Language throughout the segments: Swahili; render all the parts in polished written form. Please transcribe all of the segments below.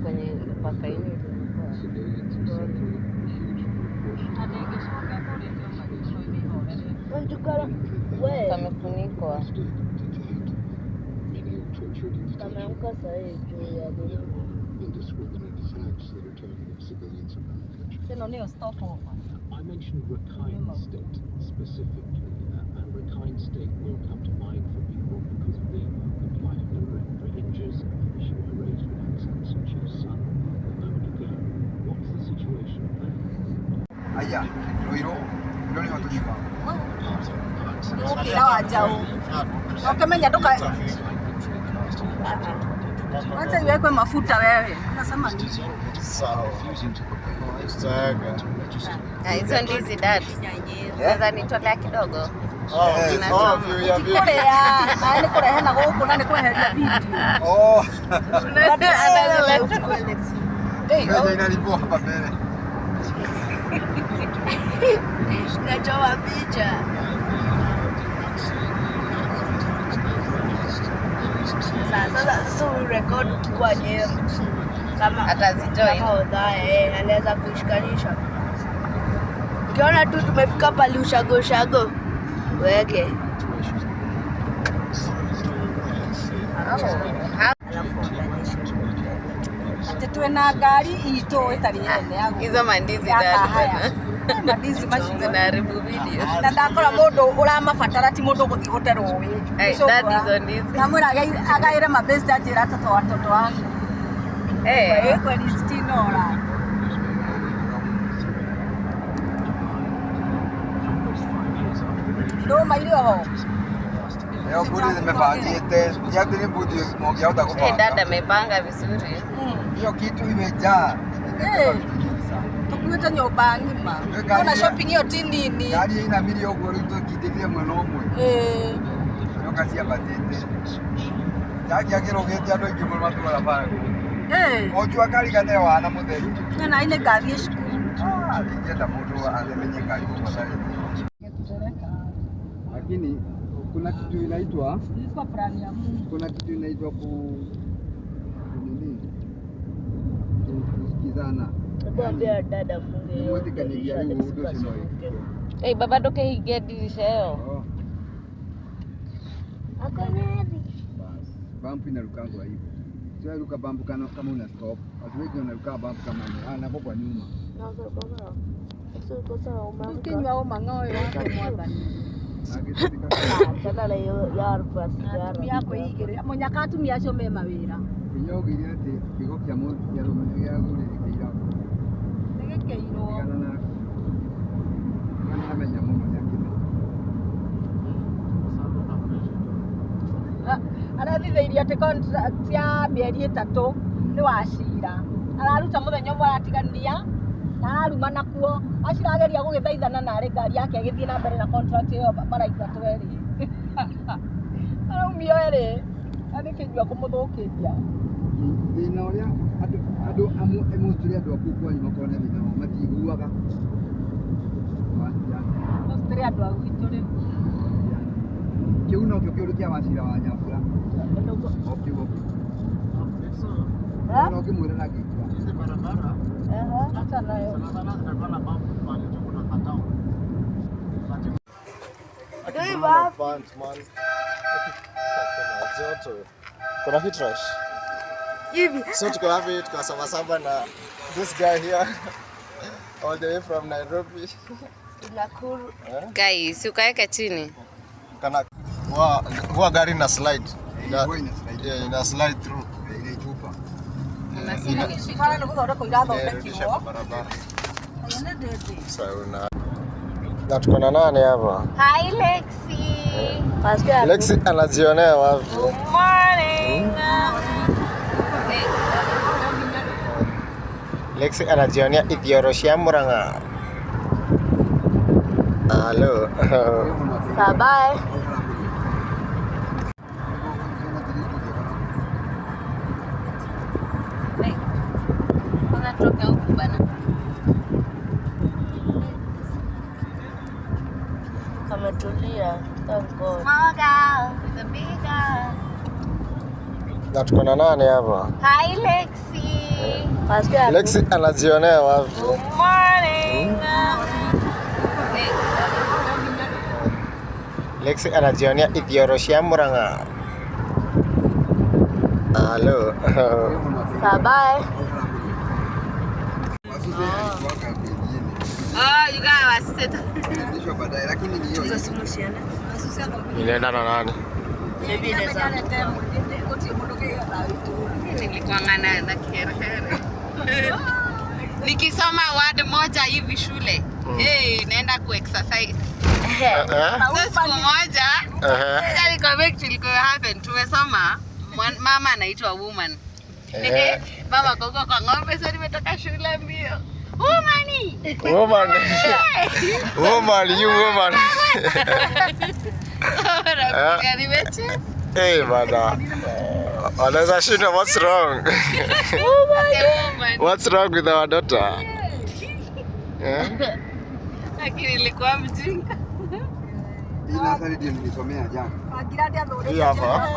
Kwenye mpaka ini kamefunikwa. Kameamka sahi juu ya dunia. Sino niyo stop over. I mentioned Rakhine State specifically, and Rakhine State will come to mind for people because of the plight of the Rohingyas, an issue I raised with Aung San Suu Kyi's son a moment ago. What's the situation there? Aya, Loiro, ni watu shiba. Ukila wajao. Wakemenya toka. Acha iwekwe mafuta wewe. Unasema nini? Sawa. Saga. Hizo ndizi dad. Sasa nitolea kidogo. Kule ya, ni kule hena huko na ni kule hela video. Oh. Hey, inalipoa hapa mbele. Nachoa picha. Sasa record kwa nyeri. Kama atazitoa anaweza kushikanisha. Ukiona tu tumefika pale ushago weke. Tuwe na gari ito itari ene yago. Hizo mandizi dad. Mandizi mashinda zinaharibu video. Na ndakora mundu uramabatara ti mundu guthi gutero wi. Dad hizo ndizi. Namwira agaire mabesti ajira toto watoto wangu. Kwa listinora. Ndo maili ho. Leo budi zimepangite. Yako ni budi moja utakupanga. Dada amepanga vizuri. Hiyo kitu imejaa. Tukuita nyumba ngima. Kuna shopping hiyo nini? Gari ina milio gorito kitilie mwenomwe. Yo kasi abatete. Yaki akero gete ando ikimwe matu barabara. Ojua kali kane wana mutheri. Na ile gari ya shukuru. Alijenda mtu amenye gari kwa sababu. Lakini kuna kitu inaitwa ilikuwa plani ya Mungu. Kuna kitu inaitwa nini? Kusikizana. Tuambia dada funge. Wote kanigia hiyo udo sino. Baba doke higia dirisha yao. Akanyabi. Bas. Bump inarukango hivi. Sio ruka bump kama una stop. Asiwezi unaruka bump kama ni anapo kwa nyuma. Na kwa sio kwa sawa umanga. Ukinywa au mangoe wako mwabani. Chala yo yar pas yar yako igire munyaka tumia acio me mawira kinyogo iria ati kigo kia mu ya rume ya gure kira nige keiro kana menya muno yakine arathitheirie ati contract ya mieri 3 ni wacira araruta muthenya umwe aratiganria na aruma nakuo acirageria gugithaithana na ari ngari yake agithie na mbere na contract iyo baraita tweri araumio eri ani kijua kumuthukiria thina uria andu amu emuturi andu akukwa ni makona thina matiguaga mustri andu agwituri kiu no kio kia wacira wa nyabura okio no kimwira na gitwa Hizi barabara acha nayo sana zinakuwa na mambo pale tu kuna katao. Kuna hit rush. hivi. So tuko hapo tuko saba na this guy here all the way from Nairobi. Nakuru. Guys, ukaeka chini. Kana wa gari na slide. Ina slide through. ile chupa Fala no guthodeka irathondekirwo barabara. ene ndete Sawa na tuko na nani hapa? Hi Lexi. Lexi anajionea wapi? Good morning. Lexi anajionea Ithioro cia Murang'a. Hello. Bye. Unatoka huko bana. Tulia. Thank God. Small girl with a big girl. Na tuko na nani hapa? Hi Lexi. Lexi anajionea wapi? Good morning. Lexi anajionea Ithioroshia Murang'a. Hello. Bye. You guys sit. Ndio baadaye lakini ni hiyo. Inaenda na nani? Nilikuwa na kiherehere. Nikisoma word moja hivi shule. Naenda ku exercise. Sasa siku moja, tulikuwa happen tumesoma mama anaitwa woman. Mama koko kwa ng'ombe sasa nimetoka shule mbio. Woman. You woman. Hey, bada. Anaweza shinda, what's wrong? What's wrong with our daughter? Lakini ilikuwa mjinga. Ina sali ndio nilisomea jana. Hii hapa.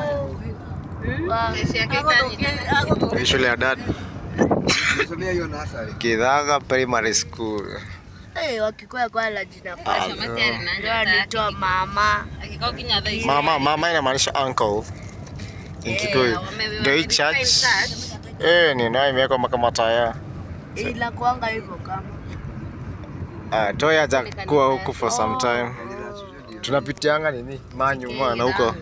Hii shule ya dad. Nilisomea hiyo nasari. Kithaga Primary School. Wakikuwa kwa la jina pasha materi na ndio anaitwa mama. Akikao kinyadha Mama inamaanisha uncle. In Kikuyu. Ndio hii church. Ni nayo imewekwa kama taya. Ila kuanga hivyo kama. Toya haja kuwa huku for some time. Tunapitianga nini? Manyuma na huko.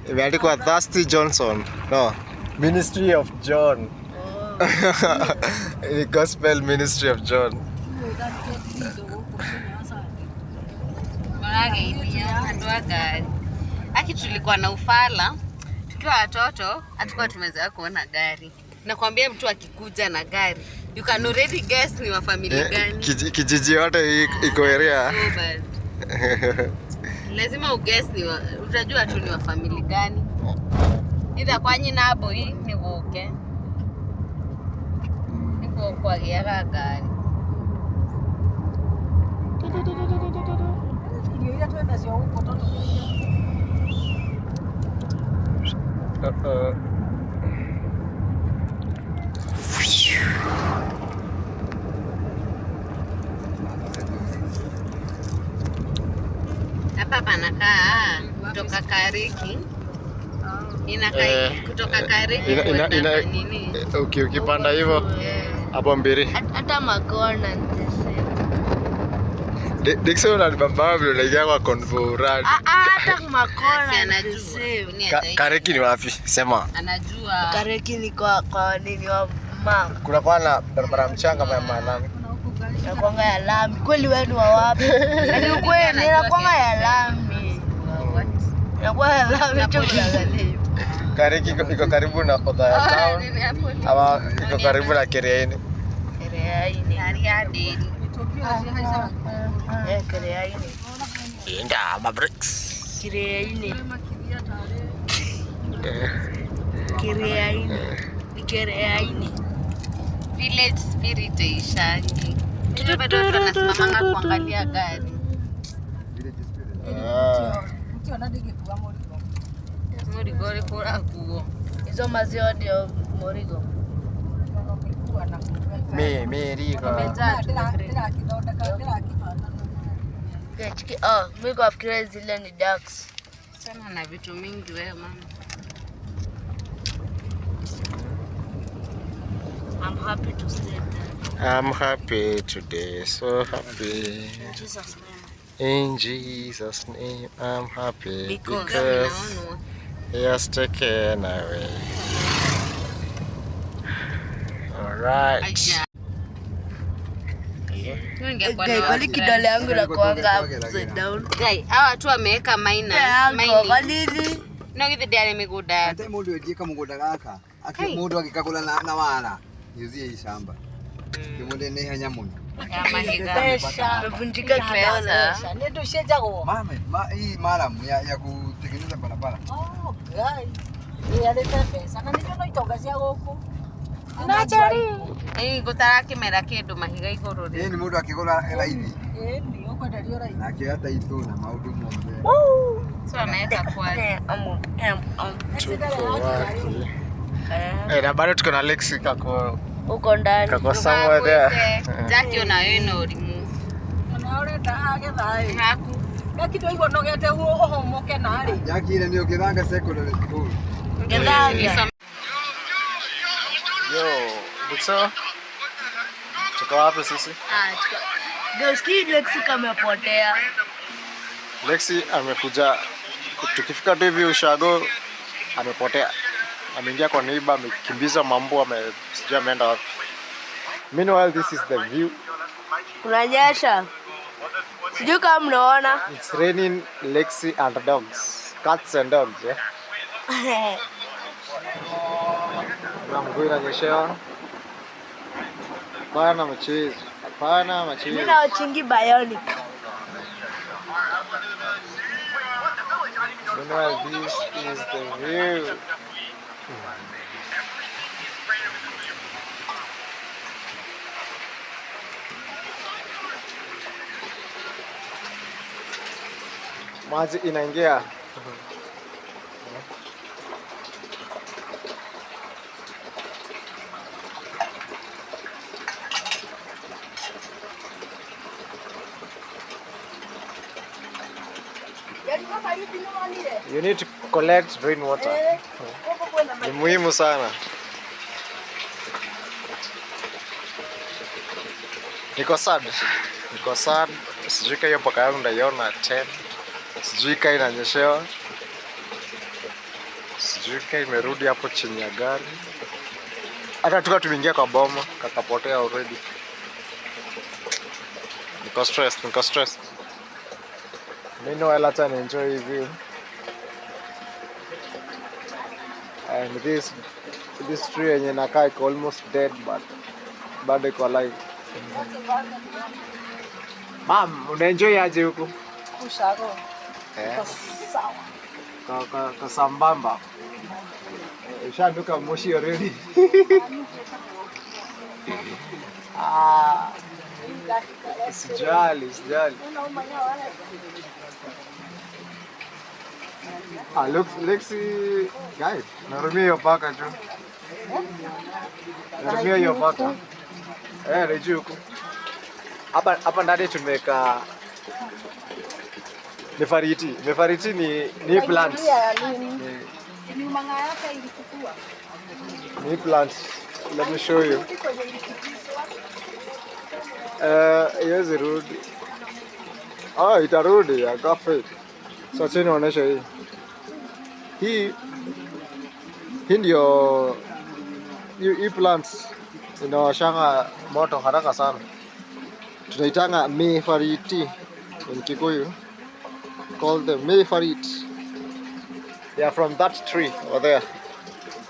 Imeandikwa Thirsty Johnson. No. Ministry of John. The Gospel Ministry of John. Aki tulikuwa na ufala tukiwa watoto, hatukuwa tumezoea kuona gari. Nakwambia mtu akikuja na gari, you can already guess ni wa familia gani. Kijiji yote iko area. Lazima uguess utajua tu ni wa familia gani. Ida kwa nyina hapo hii ni woke. Niko kwa gari. Hapa panakaa kutoka Kariki. Inakaa kutoka Kariki kwenda nini? Ukipanda hivyo hapo mbili. Hata Magona Dixon alibamba vile unaingia kwa convoy. Hata Magona anajua. Kariki ni wapi? Sema. Anajua. Kariki ni kwa nini wa mama. Kuna kwa na barabara mchanga ya malami. Na kwanga ya lami. Kweli wewe ni wa wapi? Ni kweli ni kwanga ya lami. Na kwa ya lami tukuangalia. Kariki iko karibu na Othaya Town. Ama iko karibu na Kereaini. Kereaini. Ariadi. Kereaini. Inda Mavericks. Kereaini. Kereaini. Kereaini. Village spirit ishangi. Ndio bado tunasimama kuangalia gari. Morigo kora kuo. Hizo maziwa ndio morigo. Merigo. Mimi nafikiria zile ni ducks. Sana na vitu mingi wewe mama. I'm happy to stay there. I'm happy today, so happy. In Jesus' name. In Jesus' name, I'm happy because He has taken away. Alright. Kwani kidole yangu la kuanga upside down. Guy, hawa watu wameweka minus. Kwani no githe ndiare miguda. Hata mundu etieka muguda gaka. Aki mundu agikagula na wala. Yuzie ishamba. Kimunde ni hanya muno. Mevunjika kidole. Ndio shejago. Mama, hii malamu ya kutengeneza barabara. Gai. Ni aleta pesa. Na ndio naitongazia huko. Gutara kimera kindu mahiga iguru ri. Ni mundu akigura raithi. Ni ukwenderio raithi. Na kiata itu na maundu mothe. So anaweka kwa. Na bado tuko na Lexi kako uko ndani. Kako somewhere there. Jackie ona wewe no rimu. Ona urenda agethaĩ. Haku. Gakindo igwo nogete uhomoke nari. Jackie ile ndio kithanga secondary school. Kithanga. Yo, Butso. Tuko wapi sisi? Gauski Lexi kamepotea. Lexi amekuja, tukifika tu hivi ushago amepotea. Ameingia kwa neighbor, amekimbiza mambo, sijui ameenda wapi. Meanwhile, this is the view. Kunanyesha. Sijui kama mnaona. It's raining Lexi and dogs. Cats and dogs, yeah? Na mguu inanyeshewa. Hapana mchezo. Hapana mchezo. Mimi na Chingi Bionic. Meanwhile, this is the view. Maji inaingia. You need to collect rainwater. Ni muhimu sana. Niko sad. Sijui kama hiyo mpaka yangu ndaiona 10. Sijui kama inanyeshewa. Sijui kama imerudi hapo chini ya gari. Hata tuka tumeingia kwa boma, kakapotea already. Niko stress. Meanwhile, I enjoy the view. And this tree yenye inakaa iko almost dead but bado iko alive. Mom, unaenjoy aje huku? Ushago. Sawa. Kasambamba. Ushanuka moshi already. Sijali. Lexi, guys, narumia hiyo paka tu. Narumia hiyo paka. Reji huku. Hapa ndani tumeka Mefariti. Mefariti ni plants. Ni manga yake ilikuwa. Ni plants. Let me show you. Yes, rudi. Itarudi ya gafe. So chini naonesha hii. Hii ndio hii plants inawashanga moto haraka sana. Tunaitanga Mefariti in Kikuyu. Called the Mefarit. They are from that tree over there.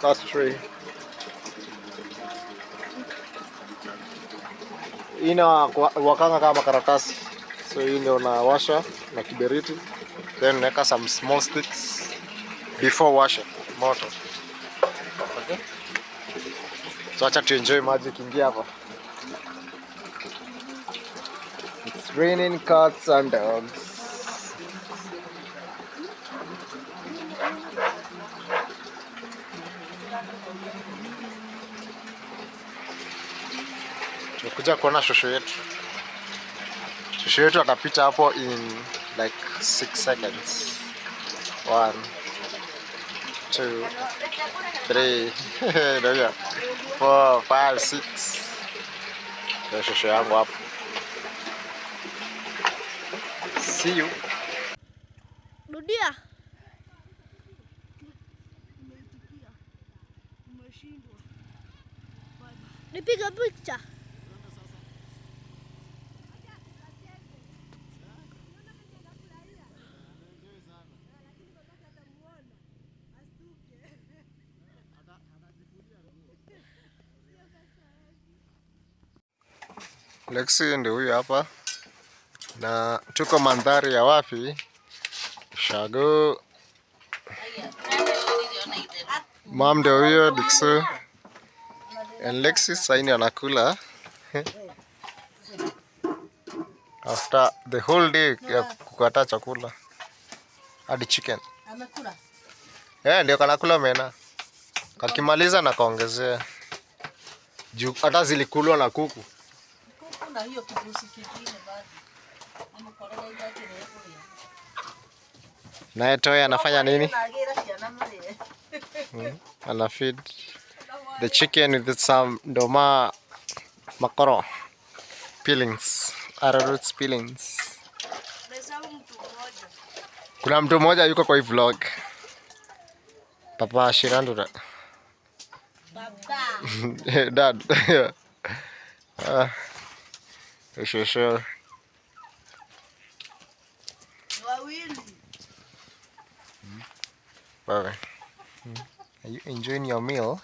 That tree. Ina wakanga kama karatasi. So hii ndio unawasha na kiberiti. Then unaweka some small sticks before washing moto. Okay? So acha tu enjoy maji kingia hapa. It's raining cats and dogs. Tumekuja kuona shosho yetu. Shosho yetu atapita hapo in like 6 seconds. 1, 2, 3, 4, 5, 6. Ndio shosho yangu hapo. See you. Rudia. Nipiga picha. Lexi ndio huyu hapa. Na tuko mandhari ya wapi? Shago. Mom ndio huyo Dixu. And Lexi saini anakula after the whole day ya kukata chakula hadi chicken. Amekula? Ndio kanakula mena. Kakimaliza na kaongezea. Juu hata zilikulwa na kuku. Kuku na hiyo kibusi kingine bado. Amekolea ile yake ile. Naye Toy anafanya nini? Ana feed the chicken with some ndoma makoro peelings, arrowroot peelings. Kuna mtu mmoja yuko kwa hii vlog. Papa Shirandura. Baba. Dad. Sure. Okay. Are you enjoying your meal?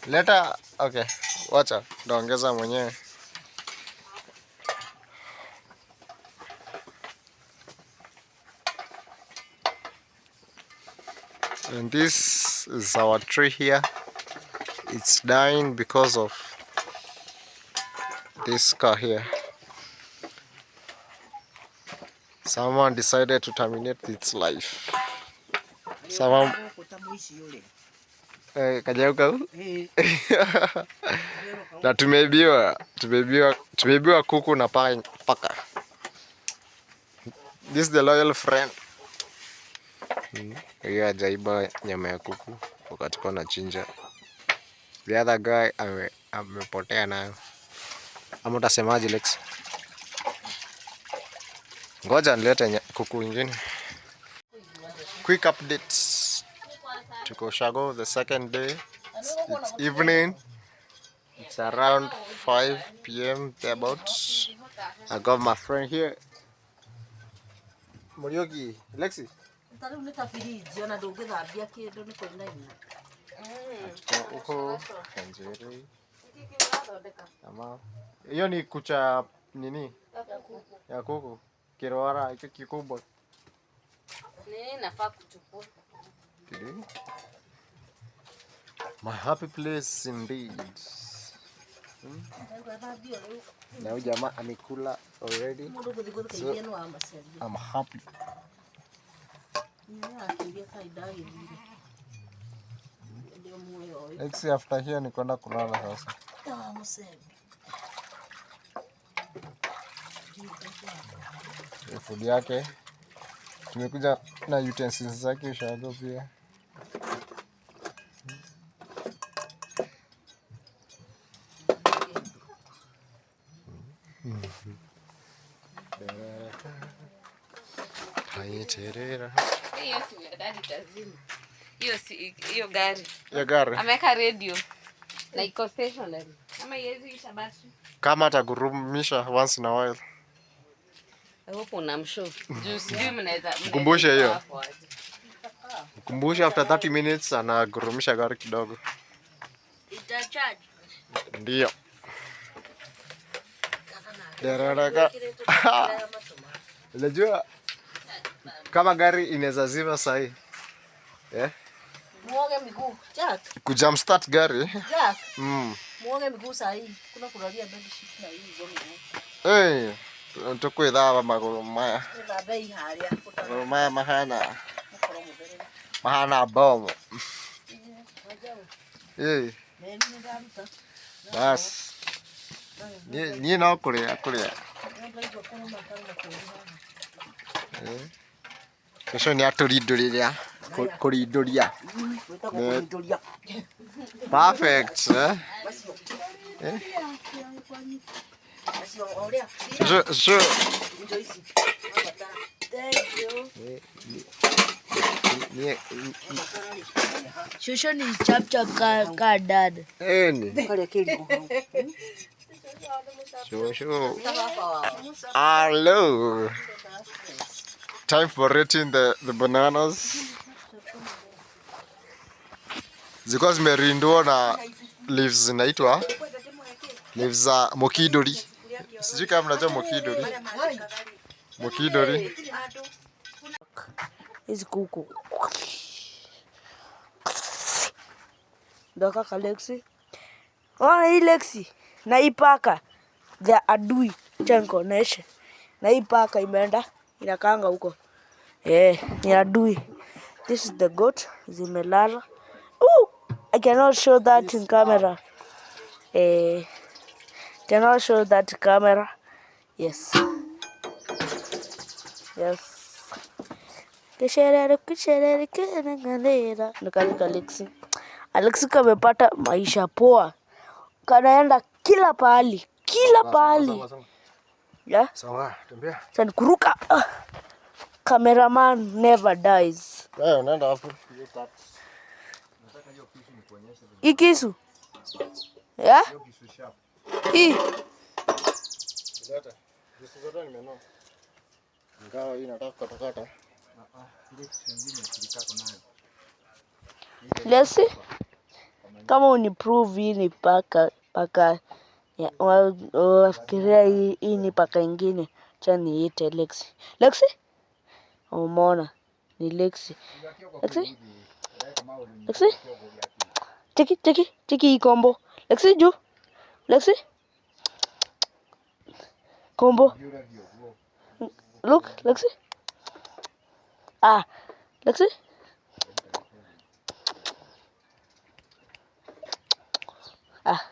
Later, okay. Wacha, ndaongeza mwenyewe. And this is our tree here. It's dying because of this car here. Someone decided to terminate its life. Someone kajauka huu? Na tumeibiwa kuku na paka. This is the loyal friend. Huyo hajaiba nyama ya kuku wakati kwa nachinja. The other guy amepotea nayo. Ama utasemaje Lex? Ngoja nilete kuku wengine. Quick updates. Tuko Ushago the second day. It's evening. It's around 5 p.m. thereabouts. I got my friend here. Morioki, Lexi. Uko kanjeri. Ama hiyo ni kucha nini? Ya kuku. Kirwara iko kikubwa. Nini nafaa kuchukua? My happy place indeed. Now jamaa amekula already. So I'm happy. Next after here ni kwenda kulala sasa. Food yake. Tumekuja na utensils zake Ushago pia. Hiyo gari. Ya gari. Ameweka radio na iko stationary. Kama yezi isha battery. Kama atagurumisha once in a while. I hope unamshow. Sijui mnaweza. Kumbushe hiyo. Kumbushe after 30 minutes anagurumisha gari kidogo. Ita charge. Ndio. Deraraka. Unajua kama gari inaweza zima sahi. Muoge miguu. Jack. Kujump start gari. Jack. Muoge miguu sahi. Kuna kulalia bed sheet na hii gomi. Tukwitha maguru maya. Ina bei haria. Maguru maya mahana bomo. Bas. Ni no kuria. Kesho ni aturinduria. Kurinduria. Perfect. Sure. Shusho ni chap ka dad. Shusho. Hello. Time for rating the bananas. Ziko zimerindwa na leaves zinaitwa leaves za mokidori. Sijui kama mnajua mokidori. Mokidori. Hizi kuku. Ndio kaka Lexi. Ona hii Lexi na hii paka the adui chankonesha. Na hii paka imeenda inakaanga huko. Ni adui. This is the goat zimelala. I cannot show that in camera. Cannot show that camera. Yes. Kisherere kenengalera. Nikalika Alexi. Alexi kamepata maisha poa. Kanaenda kila pahali. Yeah. Sawa, tembea. Sasa kuruka. Cameraman never dies. Wewe unaenda hapo. Hii kisu. Yeah? Hii. Leta. Kisu zote nimenunua. Ingawa hii nataka kukatakata. Ile kisu nyingine tulikako nayo. Lesi. Kama uniprove hii ni paka ya wafikiria hii ni paka ingine. Acha niite Lexi. Lexi? Umeona? Ni Lexi. Lexi? Cheki hii combo. Lexi juu. Lexi? Combo. Look, Lexi. Lexi?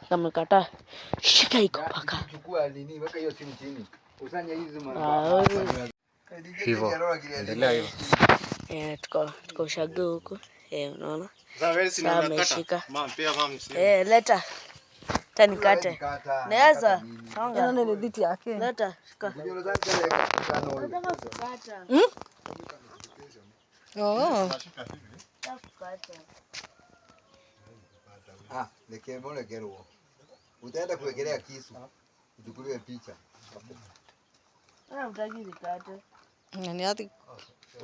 Kama kataa. Shika iko paka. Chukua nini? Weka hiyo simu chini. Usanye hizi Hivyo. Endelea hivyo. Tuko shago huko. Unaona? Sasa ameshika. Pia mama. Leta. Tanikate. Naweza. Songa. Ndio ile dhiti yake. Leta. Shika. Lekerwo. Utaenda kuwekelea kisu. Uchukuliwe picha. Utaki nikate. Ni ati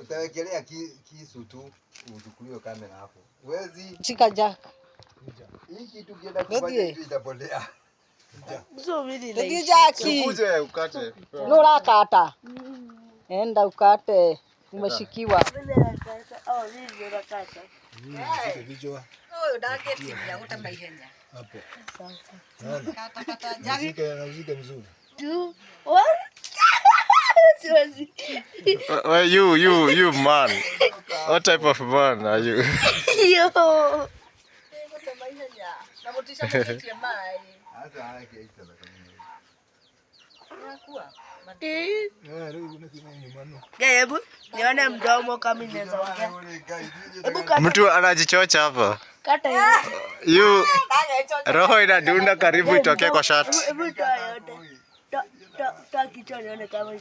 Utawekelea kisu tu uchukuliwe kamera hapo. Wezi chika jack. Hii kitu kienda kufanya hivi itapotea. So mimi Ndio jaki. Ukuje ukate. Nora kata. Enda ukate. Umeshikiwa. Hivi unakata. Vichwa. Dageti ya utamaihenya. Hapo. Kata jaki. Uzike mzuri. What? Well, you man. What type of man are you? Yo. Hebu nione mdomo kama inaweza ongea. Mtu anajichocha hapa. Kata hiyo. Roho inadunda karibu itokee kwa shati. Hebu toa yote. Toa kichwa nione kama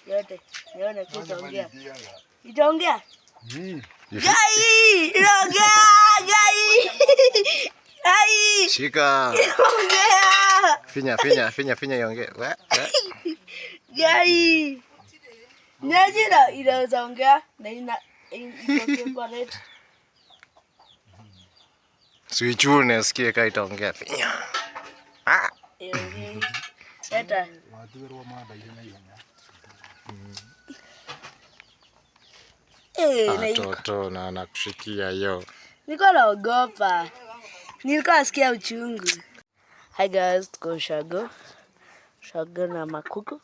yote. Nione kitaongea. Itaongea? Gai! Ongea! Gai! Ai! Shika. Ongea! Finya iongee. Gai! Nyajira inaweza ongea na iko separate. Sichune sikie kai itaongea. Finya. Eta. Toto na anakushikia yo. Niko naogopa. Nilikuwa nasikia uchungu. Hi guys, tuko shago. Shago na makuku.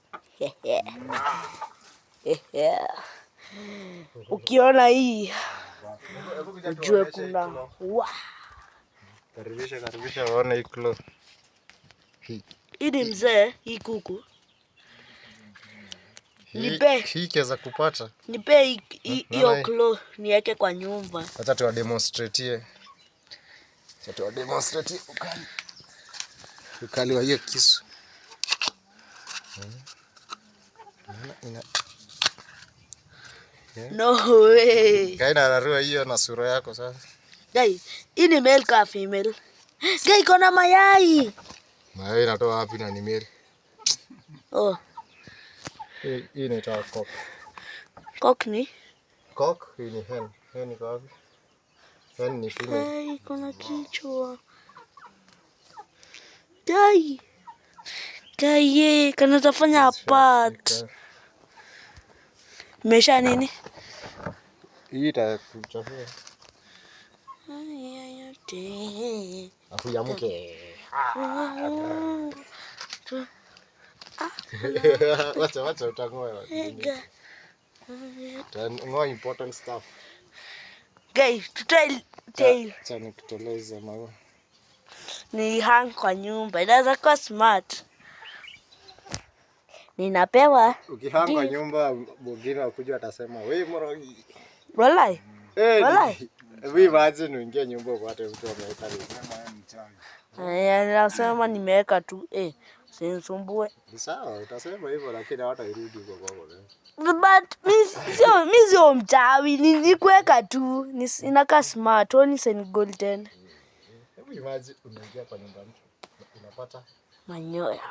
Ukiona hii ujue kuna Karibisha waone hii klo. Hii ni mzee, hii kuku. Hii kiweza kupata. Nipe hiyo klo niweke kwa nyumba. Acha tuwademonstrate. Ukali wa hiyo kisu. No way. Kaina anarua hiyo na sura yako sasa. Gai, hii ni male ka female? Gai, kona mayai. Mayai inatoa wapi na ni male? Hii inaitwa cock. Cock ni? Cock, hii ni hen. Hen iko wapi? Hen ni female. Gai, kuna kichwa. Gai. Gai, kana tafanya apart. Mesha nini? Hii itakuchafua. Yote. Afu yamuke. Wacha utangoa. Ngoa important stuff. Guys, tail. Acha nikuteleze maua. Ni hang kwa nyumba. Inaweza kuwa smart. Ninapewa. Ukihang kwa nyumba mwingine akuja atasema, "Wewe mrogi." Walai. Walai. Wewe imagine uingie nyumba upate mtu ameweka nini? Nasema nimeweka tu usinisumbue. Ni sawa, utasema hivyo lakini hawatairudi huko kwako. But mi sio mchawi, ni kuweka tu. Inakaa smart, only sen golden. Hebu imagine unaingia kwa nyumba mtu unapata manyoya.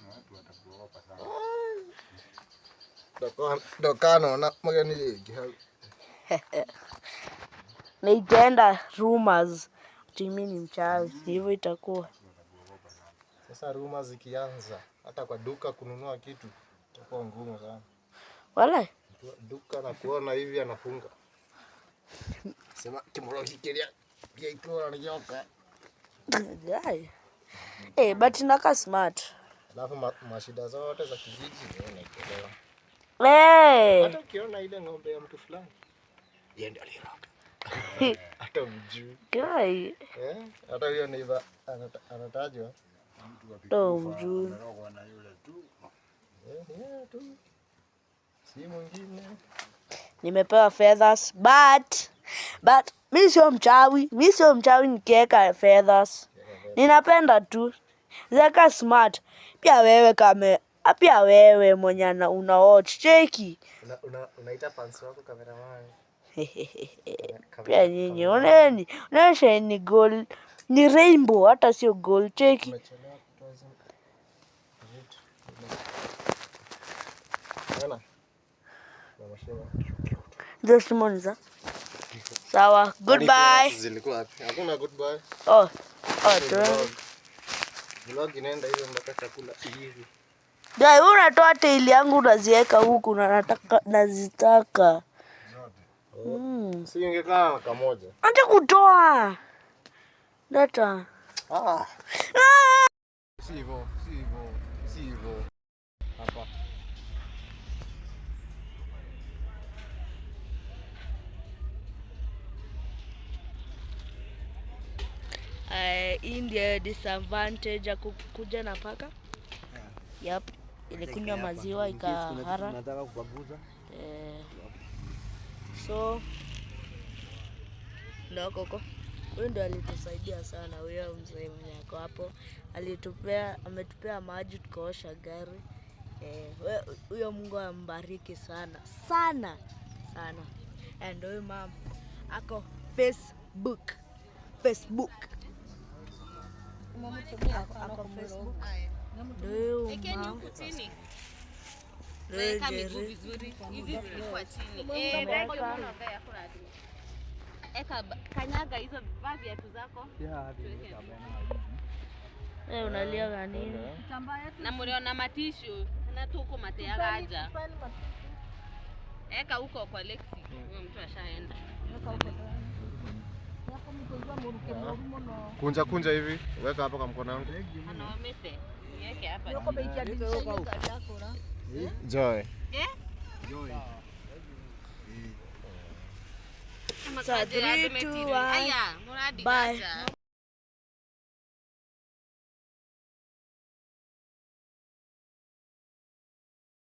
Watu watakuogopa sana. Dokano na magani ligi. Na itaenda rumors. Mimi ni mchawi, hivyo itakuwa. Sasa rumors zikianza hata kwa duka kununua kitu itakuwa ngumu sana. Wala Duka na kuona hivi anafunga. Sema kimrogi kilia pia iko ananyoka. But inakaa smart. Alafu mashida zote za kijiji unaelewa. Hata ukiona ile ng'ombe ya mtu fulani yeye ndiye aliroga. Hata mjui. Guy. Hata huyo neighbor anatajwa Mtu akikufa mjui. amerogwa na yule tu. Tu. Si mwingine. Nimepewa feathers but mimi sio mchawi. Mimi sio mchawi nikiweka feathers. Ninapenda tu. Zeka smart. Pia wewe mwenye una watch cheki. Unaita fans wako cameraman. Pia nyinyi unaonyesha ni gold, ni rainbow hata sio gold cheki. Umechelewa kutoa vitu. Ona. Just moniza. Sawa, goodbye. Zilikuwa wapi? Hakuna goodbye. Vlog inaenda hiyo mpaka chakula hivi. Dai unatoa tail yangu unaziweka huku na nazitaka. Si ingekaa kamoja. Acha kutoa. Data. Si hivyo. Hapa. Hii ndio disadvantage ya kuja na paka. Yep. Ilikunywa maziwa ikahara. Nataka kubaguza. So ndio koko. Huyu ndio alitusaidia sana, huyo mzee mwenye ako hapo. Ametupea maji tukaosha gari. Huyo Mungu ambariki sana. Sana. And huyo mama ako Facebook. Ako Facebook. Ndio mama. Weka miguu vizuri. Hizi zilikuwa chini. Eka kanyaga hizo viatu zako. Unalia nini? Na mliona matishu na tuko mateaga aja. Eka huko kwa Lexi. Huyo mtu ashaenda. Kunja hivi, weka hapo kwa mkono wangu. Anaomete. Niweke hapa. Joy. Joy. So 3, 2, 1. Aya, muradi Bye. acha.